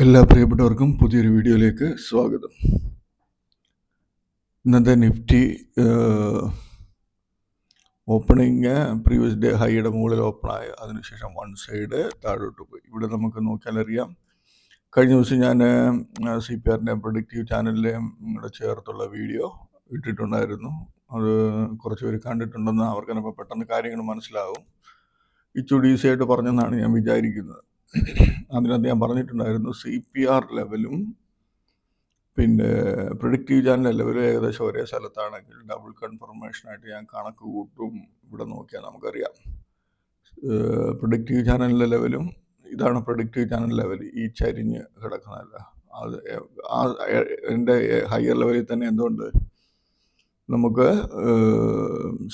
എല്ലാ പ്രിയപ്പെട്ടവർക്കും പുതിയൊരു വീഡിയോയിലേക്ക് സ്വാഗതം. ഇന്നത്തെ നിഫ്റ്റി ഓപ്പണിങ് പ്രീവിയസ് ഡേ ഹൈയുടെ മുകളിൽ ഓപ്പണായി അതിനുശേഷം വൺ സൈഡ് താഴോട്ട് പോയി. ഇവിടെ നമുക്ക് നോക്കിയാലറിയാം. കഴിഞ്ഞ ദിവസം ഞാൻ CPRൻ്റെ പ്രൊഡക്റ്റീവ് ചാനലിലെയും കൂടെ ചേർത്തുള്ള വീഡിയോ ഇട്ടിട്ടുണ്ടായിരുന്നു. അത് കുറച്ച് പേര് കണ്ടിട്ടുണ്ടെന്ന് അവർക്കപ്പോൾ പെട്ടെന്ന് കാര്യങ്ങൾ മനസ്സിലാവും. ഇച്ചിരി ഈസി ആയിട്ട് പറഞ്ഞെന്നാണ് ഞാൻ വിചാരിക്കുന്നത്. അതിനകത്ത് ഞാൻ പറഞ്ഞിട്ടുണ്ടായിരുന്നു CPR ലെവലും പിന്നെ പ്രൊഡക്റ്റീവ് ചാനൽ ലെവലും ഏകദേശം ഒരേ സ്ഥലത്താണെങ്കിൽ ഡബിൾ കൺഫർമേഷനായിട്ട് ഞാൻ കണക്ക് കൂട്ടും. ഇവിടെ നോക്കിയാൽ നമുക്കറിയാം പ്രൊഡക്റ്റീവ് ചാനലിൻ്റെ ലെവലും ഇതാണ് പ്രൊഡക്റ്റീവ് ചാനൽ ലെവൽ. ഈ ചരിഞ്ഞ് കിടക്കുന്നതല്ല, അത് എൻ്റെ ഹയർ ലെവലിൽ തന്നെ എന്തുകൊണ്ട് നമുക്ക്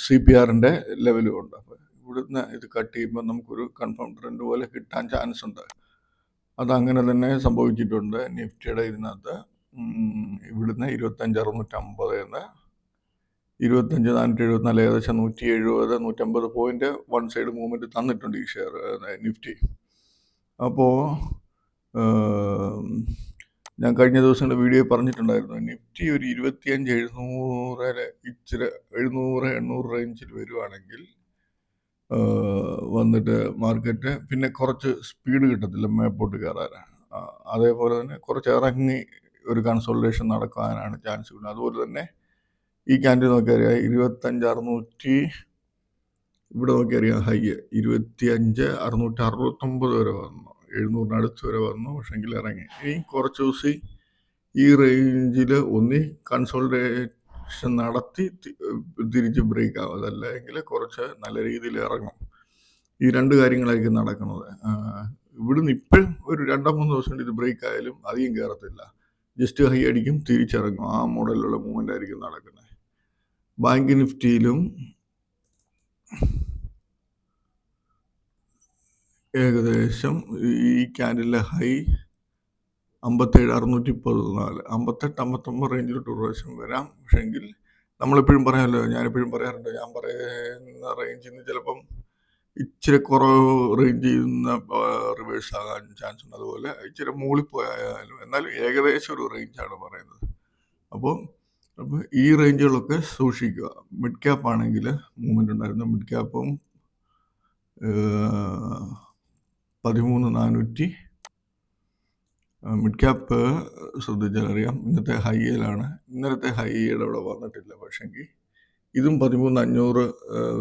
CPRൻ്റെ ലെവലും ഉണ്ട്. അപ്പോൾ ഇവിടുന്ന് ഇത് കട്ട് ചെയ്യുമ്പോൾ നമുക്കൊരു കൺഫേം ട്രെൻഡ് പോലെ കിട്ടാൻ ചാൻസ് ഉണ്ട്. അതങ്ങനെ തന്നെ സംഭവിച്ചിട്ടുണ്ട്. നിഫ്റ്റിയുടെ ഇതിനകത്ത് ഇവിടുന്ന് 25,650 എന്ന് 25,474 ഏകദേശം 170-150 പോയിന്റ് വൺ സൈഡ് മൂവ്മെൻറ്റ് തന്നിട്ടുണ്ട് ഈ ഷെയർ നിഫ്റ്റി. അപ്പോൾ ഞാൻ കഴിഞ്ഞ ദിവസങ്ങളുടെ വീഡിയോ പറഞ്ഞിട്ടുണ്ടായിരുന്നു നിഫ്റ്റി ഒരു 25,700 ഇച്ചിരി 700-800 റേഞ്ചിൽ വരുവാണെങ്കിൽ വന്നിട്ട് മാർക്കറ്റ് പിന്നെ കുറച്ച് സ്പീഡ് കിട്ടത്തില്ല മേപ്പോട്ട് കയറാൻ. അതേപോലെ തന്നെ കുറച്ച് ഇറങ്ങി ഒരു കൺസോൾട്ടേഷൻ നടക്കാനാണ് ചാൻസ് ഉള്ളത്. അതുപോലെ തന്നെ ഈ ക്യാൻഡിൽ നോക്കിയറിയാം 25,600 ഇവിടെ നോക്കിയറിയാം ഹൈ 25,669 വരെ വന്നു, 700 അടുത്ത് വരെ വന്നു. പക്ഷെങ്കിൽ ഇറങ്ങി. ഇനി കുറച്ച് ദിവസം ഈ റേഞ്ചിൽ ഒന്നി കൺസോൾട്ടേഷൻ നടത്തി തിരിച്ച് ബ്രേക്ക് ആവും, അതല്ലെങ്കിൽ കുറച്ച് നല്ല രീതിയിൽ ഇറങ്ങും. ഈ രണ്ട് കാര്യങ്ങളായിരിക്കും നടക്കുന്നത്. ഇവിടുന്ന് ഇപ്പോഴും ഒരു 2-3 ദിവസം കൊണ്ട് ഇത് ബ്രേക്ക് ആയാലും അധികം കയറത്തില്ല, ജസ്റ്റ് ഹൈ അടിക്കും തിരിച്ചിറങ്ങും. ആ മോഡലിലുള്ള മൂവ്മെൻ്റ് ആയിരിക്കും നടക്കുന്നത്. ബാങ്ക് നിഫ്റ്റിയിലും ഏകദേശം ഈ ക്യാൻഡിലെ ഹൈ 57,614 58-59 റേഞ്ചിലോട്ട് ഒരു പ്രാവശ്യം വരാം. പക്ഷെങ്കിൽ നമ്മളെപ്പോഴും പറയാമല്ലോ, ഞാനെപ്പോഴും പറയാറുണ്ട്, ഞാൻ പറയുന്ന റേഞ്ചിൽ നിന്ന് ചിലപ്പം ഇച്ചിരി കുറവ് റേഞ്ചിൽ നിന്ന് റിവേഴ്സ് ആകാൻ ചാൻസ് ഉണ്ട്. അതുപോലെ ഇച്ചിരി മുകളിൽ പോയാലും എന്നാലും ഏകദേശം ഒരു റേഞ്ചാണ് പറയുന്നത്. അപ്പോൾ ഈ റേഞ്ചുകളൊക്കെ സൂക്ഷിക്കുക. മിഡ് ക്യാപ്പ് ആണെങ്കിൽ മൂവ്മെൻ്റ് ഉണ്ടായിരുന്നു. മിഡ് ക്യാപ്പും 13,400 മിഡ് ക്യാപ്പ് ശ്രദ്ധിച്ചാൽ അറിയാം. ഇന്നത്തെ ഹൈയിലാണ്, ഇന്നലത്തെ ഹൈയുടെ അവിടെ വന്നിട്ടില്ല. പക്ഷെങ്കിൽ ഇതും 13,500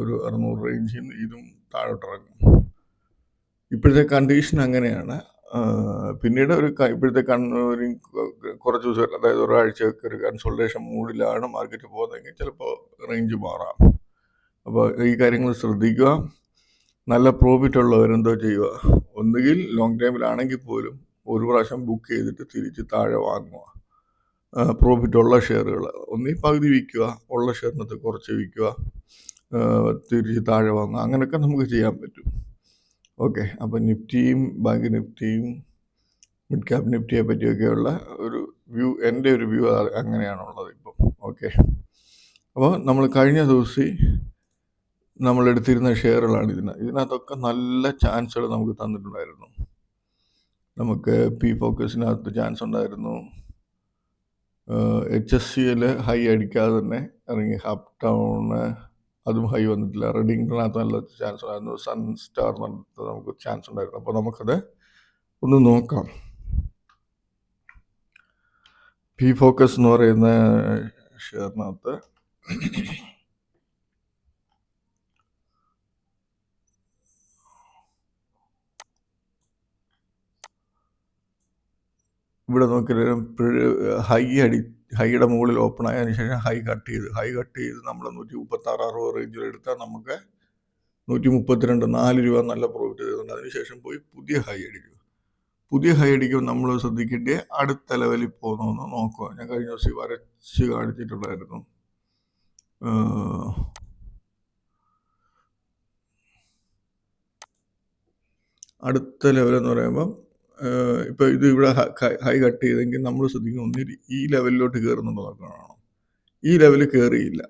ഒരു 600 റേഞ്ചിൽ നിന്ന് ഇതും താഴോട്ടിറങ്ങും. ഇപ്പോഴത്തെ കണ്ടീഷൻ അങ്ങനെയാണ്. പിന്നീട് ഇപ്പോഴത്തെ കുറച്ച് ദിവസം, അതായത് ഒരാഴ്ചയൊക്കെ ഒരു കൺസോൾട്ടേഷൻ മൂഡിലാണ് മാർക്കറ്റ് പോകുന്നതെങ്കിൽ ചിലപ്പോൾ റേഞ്ച് മാറാം. അപ്പോൾ ഈ കാര്യങ്ങൾ ശ്രദ്ധിക്കുക. നല്ല പ്രോഫിറ്റ് ഉള്ളവരെന്തോ ചെയ്യുക, ഒന്നുകിൽ ലോങ് ടൈമിലാണെങ്കിൽ പോലും ഒരു പ്രാവശ്യം ബുക്ക് ചെയ്തിട്ട് തിരിച്ച് താഴെ വാങ്ങുക. പ്രോഫിറ്റ് ഉള്ള ഷെയറുകൾ ഒന്നീ പകുതി വിൽക്കുക, ഉള്ള ഷെയറിനകത്ത് കുറച്ച് വിൽക്കുക, തിരിച്ച് താഴെ വാങ്ങുക. അങ്ങനെയൊക്കെ നമുക്ക് ചെയ്യാൻ പറ്റും. ഓക്കെ, അപ്പോൾ നിഫ്റ്റിയും ബാങ്ക് നിഫ്റ്റിയും മിഡ് ക്യാപ് നിഫ്റ്റിയെ പറ്റിയൊക്കെയുള്ള ഒരു വ്യൂ, എൻ്റെ ഒരു വ്യൂ അങ്ങനെയാണുള്ളത് ഇപ്പം. ഓക്കെ, അപ്പോൾ നമ്മൾ കഴിഞ്ഞ ദിവസം നമ്മൾ എടുത്തിരുന്ന ഷെയറുകളാണ് ഇതിനകത്തൊക്കെ നല്ല ചാൻസുകൾ നമുക്ക് തന്നിട്ടുണ്ടായിരുന്നു. നമുക്ക് പി ഫോക്കസിനകത്ത് ചാൻസ് ഉണ്ടായിരുന്നു. HSCL ഹൈ അടിക്കാതെ തന്നെ ഇറങ്ങി. ഹാപ് ടൗണ് അതും ഹൈ വന്നിട്ടില്ല. റെഡിങ്ങിനകത്ത് നല്ല ചാൻസ് ഉണ്ടായിരുന്നു. സൺ സ്റ്റാർ നമുക്ക് ചാൻസ് ഉണ്ടായിരുന്നു. അപ്പോൾ നമുക്കത് ഒന്ന് നോക്കാം. പി ഫോക്കസ് എന്ന് പറയുന്ന ഷെയറിനകത്ത് ഇവിടെ നോക്കിയാൽ ഹൈയുടെ മുകളിൽ ഓപ്പൺ ആയതിനു ശേഷം ഹൈ കട്ട് ചെയ്ത് നമ്മൾ 136-60 റേഞ്ചിൽ എടുത്താൽ നമുക്ക് 132 4 രൂപ നല്ല പ്രോഫിറ്റ് തരുന്നുണ്ട്. അതിനുശേഷം പോയി പുതിയ ഹൈ അടിക്കും. നമ്മൾ ശ്രദ്ധിക്കേണ്ട അടുത്ത ലെവലിൽ പോകുന്നതെന്ന് നോക്കുക. ഞാൻ കഴിഞ്ഞ ദിവസം വരച്ച് കാണിച്ചിട്ടുണ്ടായിരുന്നു. അടുത്ത ലെവലെന്ന് പറയുമ്പം ഇപ്പോൾ ഇത് ഇവിടെ ഹൈ കട്ട് ചെയ്തെങ്കിൽ നമ്മൾ ശ്രദ്ധിക്കും ഒന്നിൽ ഈ ലെവലിലോട്ട് കയറുന്നുണ്ടോ നോക്കണം. ഈ ലെവലിൽ കയറിയില്ല.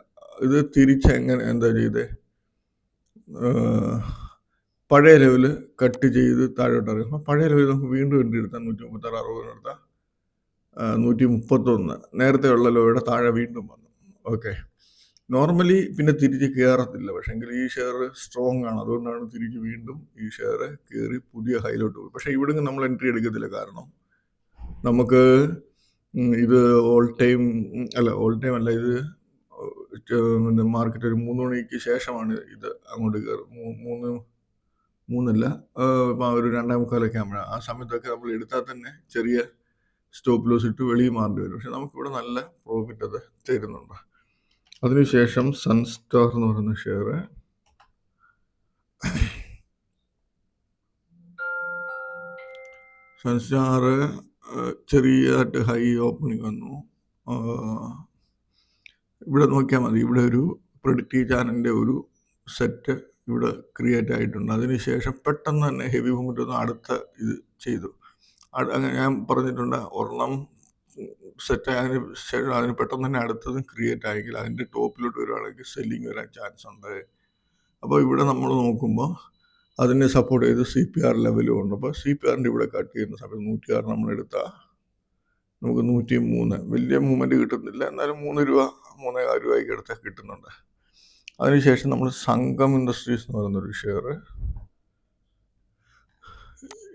ഇത് തിരിച്ച് എന്താ ചെയ്തേ, പഴയ ലെവല് കട്ട് ചെയ്ത് താഴോട്ട് ഇറങ്ങും. അപ്പോൾ പഴയ ലെവൽ നമുക്ക് വീണ്ടും എൻട്രി എടുത്താൽ 136, 60 എടുത്താൽ 131 നേരത്തെ ഉള്ള ലോയുടെ താഴെ വീണ്ടും വന്നു. ഓക്കെ, നോർമലി പിന്നെ തിരിച്ച് കയറത്തില്ല. പക്ഷേ എങ്കിൽ ഈ ഷെയർ സ്ട്രോങ് ആണ്, അതുകൊണ്ടാണ് തിരിച്ച് വീണ്ടും ഈ ഷെയർ കയറി പുതിയ ഹൈലോട്ട് പോയി. പക്ഷേ ഇവിടെ നമ്മൾ എൻട്രി എടുക്കത്തില്ല. കാരണം നമുക്ക് ഇത് ഓൾ ടൈം അല്ല, ഇത് മാർക്കറ്റ് ഒരു 3 മണിക്ക് ശേഷമാണ് ഇത് അങ്ങോട്ട് കയറും. 3 ഒരു 2:45 ആകുമ്പോഴാണ്. ആ സമയത്തൊക്കെ നമ്മൾ എടുത്താൽ തന്നെ ചെറിയ സ്റ്റോപ്പ് ലോസ് ഇട്ട് വെളിയിൽ മാറേണ്ടി വരും. പക്ഷെ നമുക്കിവിടെ നല്ല പ്രോഫിറ്റ് അത് തരുന്നുണ്ട്. അതിനുശേഷം സൺസ്റ്റാർ എന്ന് പറയുന്ന ഷെയർ ചെറിയതായിട്ട് ഹൈ ഓപ്പണിംഗ് വന്നു. ഇവിടെ നോക്കിയാൽ മതി, ഇവിടെ ഒരു പ്രെഡിക്റ്റീവ് ചാനലിൻ്റെ ഒരു സെറ്റ് ഇവിടെ ക്രിയേറ്റ് ആയിട്ടുണ്ട്. അതിനുശേഷം പെട്ടെന്ന് തന്നെ ഹെവി മൂവ്മെൻ്റ് ഒന്ന് അടുത്ത ഇത് ചെയ്തു. അങ്ങനെ ഞാൻ പറഞ്ഞിട്ടുണ്ട്, ഒരെണ്ണം സെറ്റ് ആയതിന് ശേഷം അതിന് പെട്ടെന്ന് തന്നെ അടുത്തതും ക്രിയേറ്റ് ആയെങ്കിൽ അതിൻ്റെ ടോപ്പിലോട്ട് വരുവാണെങ്കിൽ സെല്ലിങ് വരാൻ ചാൻസ് ഉണ്ട്. അപ്പോൾ ഇവിടെ നമ്മൾ നോക്കുമ്പോൾ അതിനെ സപ്പോർട്ട് ചെയ്ത് CPR ലെവലും ഉണ്ട്. അപ്പോൾ CPRൻ്റെ ഇവിടെ കട്ട് ചെയ്യുന്ന സമയത്ത് 106 നമ്മളെടുത്താൽ നമുക്ക് 103 വലിയ മൂവ്മെൻറ്റ് കിട്ടുന്നില്ല, എന്നാലും 3 രൂപ 3.4 രൂപയ്ക്ക് എടുത്താൽ കിട്ടുന്നുണ്ട്. അതിനുശേഷം നമ്മൾ സംഗം ഇൻഡസ്ട്രീസ് എന്ന് പറയുന്നൊരു ഷെയർ,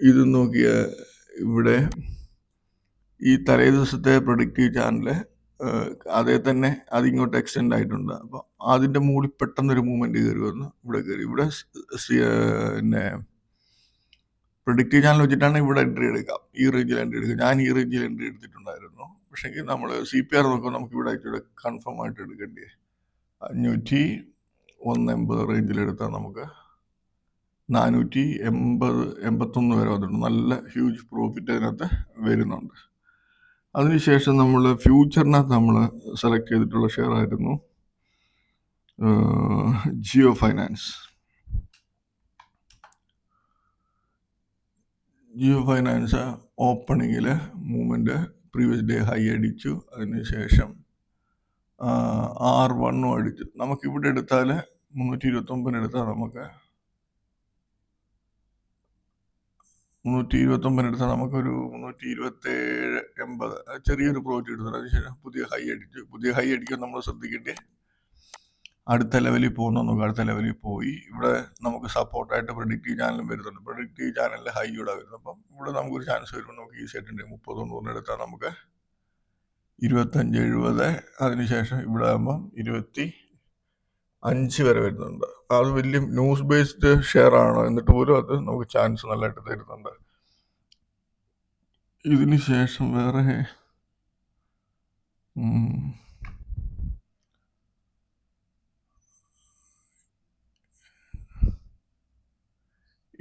ഇത് നോക്കിയ ഇവിടെ ഈ തലേ ദിവസത്തെ പ്രൊഡക്റ്റീവ് ചാനല് അതേ തന്നെ അതിങ്ങോട്ട് എക്സ്റ്റെൻഡ് ആയിട്ടുണ്ട്. അപ്പോൾ അതിൻ്റെ മുകളിൽ പെട്ടെന്നൊരു മൂവ്മെൻറ്റ് കയറി വന്നു, ഇവിടെ കയറി. ഇവിടെ പിന്നെ പ്രൊഡക്റ്റീവ് ചാനൽ വെച്ചിട്ടാണ് ഇവിടെ എൻട്രി എടുക്കാം, ഈ റേഞ്ചിൽ എൻട്രി എടുക്കാം. ഞാൻ ഈ റേഞ്ചിൽ എൻട്രി എടുത്തിട്ടുണ്ടായിരുന്നു. പക്ഷേ നമ്മൾ CPR നോക്കുമ്പോൾ നമുക്ക് ഇവിടെ കൺഫേം ആയിട്ട് എടുക്കേണ്ടി 581 റേഞ്ചിലെടുത്താൽ നമുക്ക് 481 വരെ വന്നിട്ടുണ്ട്. നല്ല ഹ്യൂജ് പ്രോഫിറ്റ് അതിനകത്ത് വരുന്നുണ്ട്. അതിനുശേഷം നമ്മൾ ഫ്യൂച്ചറിനകത്ത് നമ്മൾ സെലക്ട് ചെയ്തിട്ടുള്ള ഷെയർ ആയിരുന്നു ജിയോ ഫൈനാൻസ്. ജിയോ ഫൈനാൻസ് ഓപ്പണിങ്ങിൽ മൂവ്മെൻറ്റ് പ്രീവിയസ് ഡേ ഹൈ അടിച്ചു. അതിനുശേഷം R1 അടിച്ചു. നമുക്കിവിടെ എടുത്താൽ 329 എടുത്താൽ നമുക്ക് 329 എടുത്താൽ നമുക്കൊരു 327.80 ചെറിയൊരു പ്രോഫിറ്റ് എടുത്തത്. അതിനുശേഷം പുതിയ ഹൈ അടിച്ചു. പുതിയ ഹൈ അടിക്കാൻ നമ്മൾ ശ്രദ്ധിക്കേണ്ടത് അടുത്ത ലെവലിൽ പോകുന്നു. നമുക്ക് അടുത്ത ലെവലിൽ പോയി ഇവിടെ നമുക്ക് സപ്പോർട്ടായിട്ട് പ്രൊഡക്റ്റീവ് ചാനലും വരുന്നുണ്ട്. പ്രൊഡക്റ്റീവ് ചാനലിൽ ഹൈ ഇവിടെ വരുന്നു. അപ്പം ഇവിടെ നമുക്കൊരു ചാൻസ് വരുമ്പോൾ നമുക്ക് ഈ സെറ്റിൻ്റെ 30-90 എടുത്താൽ നമുക്ക് 25-70. അതിനുശേഷം ഇവിടെ ആകുമ്പം 25 വരെ വരുന്നുണ്ട്. അത് വലിയ ന്യൂസ് ബേസ്ഡ് ഷെയർ ആണ്, എന്നിട്ട് പോലും അത് നമുക്ക് ചാൻസ് നല്ലതായിട്ട് തരുന്നുണ്ട്. ഇതിന് ശേഷം വേറെ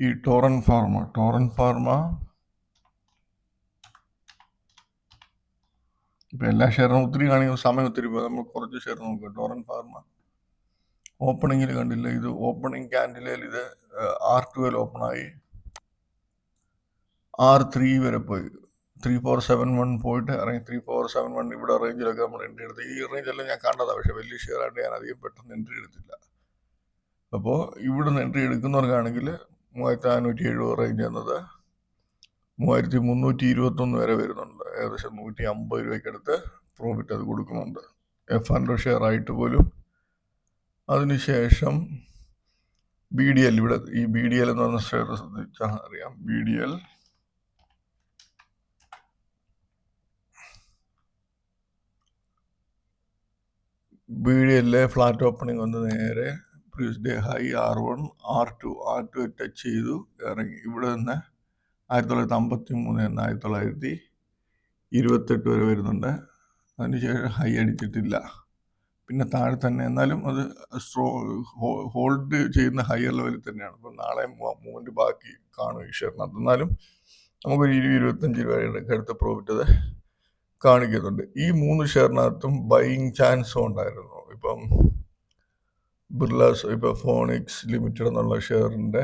ഈ ടോറൻ ഫാർമ ഇപ്പം എല്ലാ ഷെയറും ഒത്തിരി കാണിക്കുന്ന സമയം ഒത്തിരി പോകും. നമ്മൾ കുറച്ച് ഷെയർ നോക്കുക. ടോറൻ ഫാർമ ഓപ്പണിങ്ങിൽ കണ്ടില്ല, ഇത് ഓപ്പണിംഗ് ക്യാൻഡിലിൽ ഇത് R12 ഓപ്പണായി R3 വരെ പോയി. 3471 പോയിട്ട് ഇറങ്ങി 3471 ഇവിടെ റേഞ്ചിലൊക്കെ നമ്മൾ എൻട്രി എടുത്ത്. ഈ റേഞ്ചെല്ലാം ഞാൻ കണ്ടതാണ്, പക്ഷേ വലിയ ഷെയർ ആയിട്ട് ഞാൻ അധികം പെട്ടെന്ന് എൻട്രി എടുത്തില്ല. അപ്പോൾ ഇവിടുന്ന് എൻട്രി എടുക്കുന്നവർക്കാണെങ്കിൽ 3570 റേഞ്ച് എന്നത് 3321 വരെ വരുന്നുണ്ട്. ഏകദേശം 150 രൂപയ്ക്ക് അടുത്ത് പ്രോഫിറ്റ് അത് കൊടുക്കുന്നുണ്ട്, F100 ഷെയർ ആയിട്ട് പോലും. അതിനുശേഷം BDL, ഇവിടെ ഈ BDL എന്ന് പറഞ്ഞ ഷെയർ ശ്രദ്ധിച്ചാൽ അറിയാം. BDL ഫ്ലാറ്റ് ഓപ്പണിംഗ് വന്ന് നേരെ previous day high R1 R2 touch ചെയ്തു ഇറങ്ങി. ഇവിടെ നിന്ന് 1953 നിന്ന് 1928 വരെ വരുന്നുണ്ട്. അതിനുശേഷം ഹൈ അടിച്ചിട്ടില്ല, പിന്നെ താഴെ തന്നെ. എന്നാലും അത് ഹോൾഡ് ചെയ്യുന്ന ഹയർ ലെവലിൽ തന്നെയാണ്. അപ്പോൾ നാളെ മൂവ്മെൻറ്റ് ബാക്കി കാണും ഈ ഷെയറിനകത്ത്. എന്നാലും നമുക്കൊരു 20-25 രൂപയുടെ അടുത്ത പ്രോഫിറ്റ് അത് കാണിക്കുന്നുണ്ട്. ഈ 3 ഷെയറിനകത്തും ബൈയിങ് ചാൻസും ഉണ്ടായിരുന്നു. ഇപ്പം ബിർലാസ്, ഇപ്പം ഫോണിക്സ് ലിമിറ്റഡ് എന്നുള്ള ഷെയറിൻ്റെ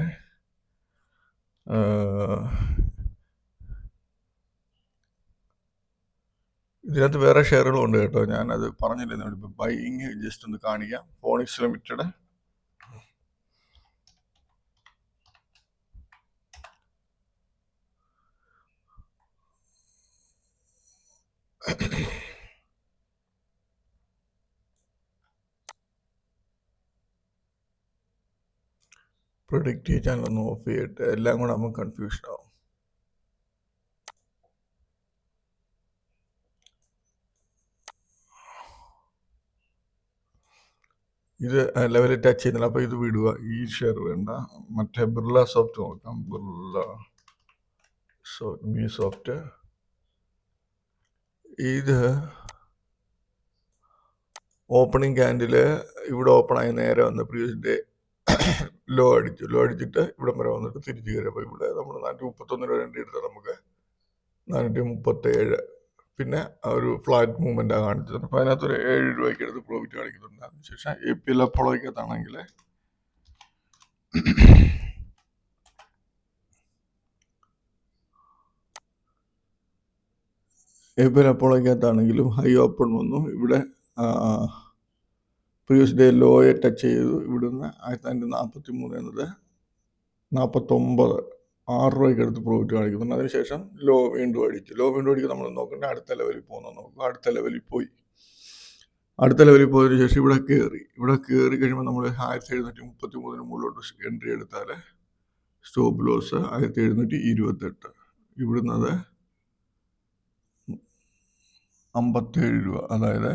ഇതിനകത്ത് വേറെ ഷെയറുകളും ഉണ്ട് കേട്ടോ, ഞാനത് പറഞ്ഞില്ല. ഇപ്പം ബൈയിങ് ജസ്റ്റ് ഒന്ന് കാണിക്കാം. ഫോണിക്സ് ലിമിറ്റഡ് പ്രൊഡക്റ്റ് ചാനൽ ഒന്ന് ഓഫ് ചെയ്യട്ടെ, എല്ലാം കൂടെ നമുക്ക് കൺഫ്യൂഷൻ ആവും. ഇത് ലെവലിൽ ടച്ച് ചെയ്യുന്നില്ല, അപ്പോൾ ഇത് വിടുക. ഈ ഷെയർ വേണ്ട, മറ്റേ ബിർള സോഫ്റ്റ് നോക്കാം. ബിർള ബി സോഫ്റ്റ്, ഇത് ഓപ്പണിംഗ് ക്യാൻഡില് ഇവിടെ ഓപ്പൺ ആയി നേരെ വന്ന് പ്രീവിയസ് ഡേ ലോ അടിച്ചിട്ട് ഇവിടെ വരെ വന്നിട്ട് തിരിച്ചു കയറി. അപ്പോൾ ഇവിടെ നമ്മൾ 431 രൂപ വേണ്ടി എടുത്താൽ നമുക്ക് 437, പിന്നെ ആ ഒരു ഫ്ലാറ്റ് മൂവ്മെൻറ്റാണ് കാണിച്ചത്. അപ്പോൾ അതിനകത്തൊരു 7 രൂപയ്ക്ക് എടുത്ത് പ്രോഫിറ്റ് കാണിക്കുന്നുണ്ട്. അതിനുശേഷം APL അപ്പോളോയ്ക്കകത്താണെങ്കിൽ ഹൈ ഓപ്പൺ വന്നു. ഇവിടെ പ്രീവിയസ് ഡേ ലോയെ ടച്ച് ചെയ്തു. ഇവിടുന്ന് 1943 എന്നത് 49, 6 രൂപയ്ക്ക് അടുത്ത് പ്രോഫിറ്റ് കാണിക്കുന്നുണ്ട്. അതിനുശേഷം ലോ വീണ്ടും അടിക്കും. നമ്മൾ നോക്കേണ്ട അടുത്ത ലെവലിൽ പോകുന്ന നോക്കുക. അടുത്ത ലെവലിൽ പോയതിനു ശേഷം ഇവിടെ കയറി കഴിയുമ്പോൾ നമ്മൾ 1733 മുകളിലോട്ട് എൻട്രി എടുത്താൽ സ്റ്റോപ്പ് ലോസ് 1728. ഇവിടുന്ന് അത് 57 രൂപ, അതായത്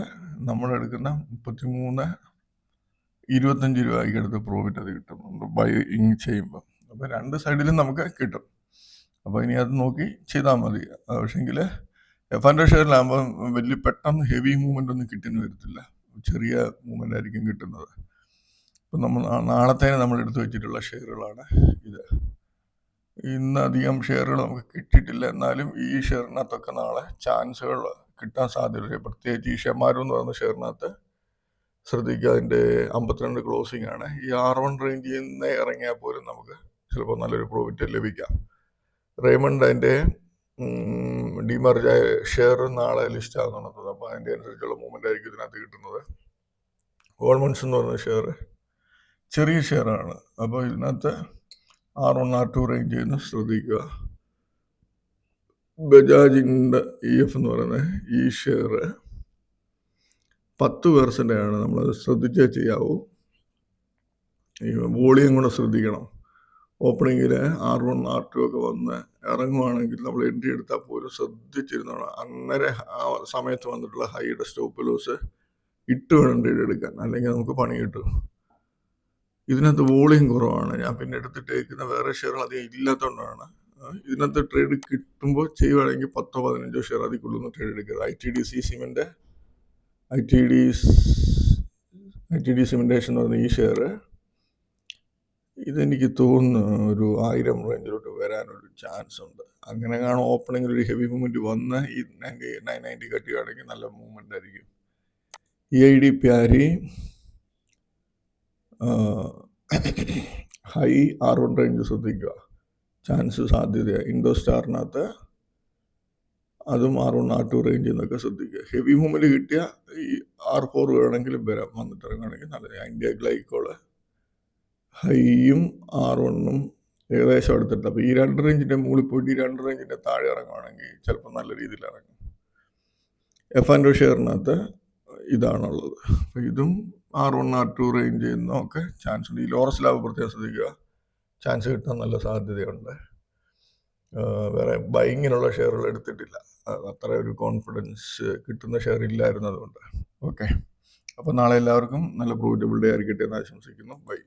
നമ്മളെടുക്കുന്ന 25 രൂപയ്ക്ക് അടുത്ത് പ്രോഫിറ്റ് അത് കിട്ടുന്നുണ്ട് ബൈയിങ് ചെയ്യുമ്പോൾ. അപ്പോൾ രണ്ട് സൈഡിലും നമുക്ക് കിട്ടും. അപ്പോൾ ഇനി അത് നോക്കി ചെയ്താൽ മതി. പക്ഷേങ്കിൽ F&O ഷെയറിലാകുമ്പോൾ വലിയ പെട്ടെന്ന് ഹെവി മൂവ്മെൻ്റ് ഒന്നും കിട്ടിയെന്ന് വരത്തില്ല, ചെറിയ മൂവ്മെൻ്റ് ആയിരിക്കും കിട്ടുന്നത്. അപ്പം നമ്മൾ നാളത്തേന് നമ്മൾ എടുത്തു വെച്ചിട്ടുള്ള ഷെയറുകളാണ് ഇത്. ഇന്ന് അധികം ഷെയറുകൾ നമുക്ക് കിട്ടിയിട്ടില്ല, എന്നാലും ഈ ഷെയറിനകത്തൊക്കെ നാളെ ചാൻസുകൾ കിട്ടാൻ സാധ്യതയുണ്ട്. പ്രത്യേകിച്ച് ഈ ഷെമാരു എന്ന് പറയുന്ന ഷെയറിനകത്ത് ശ്രദ്ധിക്കുക, അതിൻ്റെ 52 ക്ലോസിംഗ് ആണ്. ഈ R1 റേഞ്ചിൽ നിന്ന് ഇറങ്ങിയാൽ പോലും നമുക്ക് ചിലപ്പോൾ നല്ലൊരു പ്രോഫിറ്റ് ലഭിക്കാം. റേമണ്ട് അതിൻ്റെ ഡിമർജായ ഷെയർ നാളെ ലിസ്റ്റ് ആകുന്നുള്ളത്. അപ്പോൾ അതിൻ്റെ അനുസരിച്ചുള്ള മൂവ്മെൻ്റ് ആയിരിക്കും ഇതിനകത്ത് കിട്ടുന്നത്. ഗോൾമൺസ് എന്ന് പറയുന്ന ഷെയർ ചെറിയ ഷെയറാണ്. അപ്പോൾ ഇതിനകത്ത് R1 R2 റേഞ്ച് ചെയ്യുന്ന ശ്രദ്ധിക്കുക. ബജാജിൻ്റെ EF എന്ന് പറയുന്ന ഈ ഷെയർ 10% ആണ്. നമ്മളത് ശ്രദ്ധിച്ചേ ചെയ്യാവൂ. ഈ വോളിയം കൂടെ ശ്രദ്ധിക്കണം. ഓപ്പണിങ്ങിൽ R1 R2 ഒക്കെ വന്ന് ഇറങ്ങുവാണെങ്കിൽ നമ്മൾ എൻട്രി എടുത്താൽ പോലും ശ്രദ്ധിച്ചിരുന്നോണം. അന്നേരം ആ സമയത്ത് വന്നിട്ടുള്ള ഹൈയുടെ സ്റ്റോപ്പ് ലോസ് ഇട്ട് വേണം ട്രേഡ് എടുക്കാൻ, അല്ലെങ്കിൽ നമുക്ക് പണി കിട്ടും. ഇതിനകത്ത് വോളിയം കുറവാണ്. ഞാൻ പിന്നെ എടുത്തിട്ടേക്കുന്ന വേറെ ഷെയറുകൾ അധികം ഇല്ലാത്തതുകൊണ്ടാണ്. ഇതിനകത്ത് ട്രേഡ് കിട്ടുമ്പോൾ ചെയ്യുവാണെങ്കിൽ 10-15 ഷെയർ അതിൽ കൂടുതൽ ട്രേഡ് എടുക്കരുത്. ITDC സിമെൻ്റ്, ITD സിമെൻറ്റേഷൻ എന്ന് പറഞ്ഞ ഈ ഷെയർ ഇതെനിക്ക് തോന്നുന്നു ഒരു 1000 റേഞ്ചിലോട്ട് വരാനൊരു ചാൻസ് ഉണ്ട്. അങ്ങനെ കാണും ഓപ്പണിങ്ങിൽ ഒരു ഹെവി മൂവ്മെൻറ്റ് വന്ന് ഈ 990 കട്ടിയാണെങ്കിൽ നല്ല മൂവ്മെൻ്റ് ആയിരിക്കും. EID പ്യാരി ഹൈ R1 റേഞ്ച് ശ്രദ്ധിക്കുക, ചാൻസ് സാധ്യതയാണ്. ഇൻഡോസ്റ്റാറിനകത്ത് അതും R1 R2 റേഞ്ചിൽ നിന്നൊക്കെ ശ്രദ്ധിക്കുക. ഹെവി മൂവ്മെൻറ്റ് കിട്ടിയ ഈ R4 വേണമെങ്കിലും വരാം, വന്നിട്ട് ഇറങ്ങുകയാണെങ്കിൽ നല്ലത്. ഇന്ത്യ ഗ്ലൈക്കോള് ഹൈയും R1ഉം ഏകദേശം അടുത്തിട്ട്. അപ്പോൾ ഈ 2 റേഞ്ചിൻ്റെ മുകളിൽ പോയിട്ട് ഈ 2 റേഞ്ചിൻ്റെ താഴെ ഇറങ്ങുകയാണെങ്കിൽ ചിലപ്പോൾ നല്ല രീതിയിൽ ഇറങ്ങും. F&O ഷെയറിനകത്ത് ഇതാണുള്ളത്. അപ്പോൾ ഇതും R1 R2 റേഞ്ചിൽ നിന്നൊക്കെ ചാൻസ് ഉണ്ട്. ഈ ലോറസ് ലാബ് പ്രത്യേകം ശ്രദ്ധിക്കുക, ചാൻസ് കിട്ടാൻ നല്ല സാധ്യതയുണ്ട്. വേറെ ബൈങ്ങിനുള്ള ഷെയറുകൾ എടുത്തിട്ടില്ല, അത്ര ഒരു കോൺഫിഡൻസ് കിട്ടുന്ന ഷെയർ ഇല്ലായിരുന്നതുകൊണ്ട്. ഓക്കെ, അപ്പോൾ നാളെ എല്ലാവർക്കും നല്ല പ്രോഫിറ്റബിൾ ഡേ ആയിരിക്കട്ടെ എന്ന് ആശംസിക്കുന്നു. ബൈ.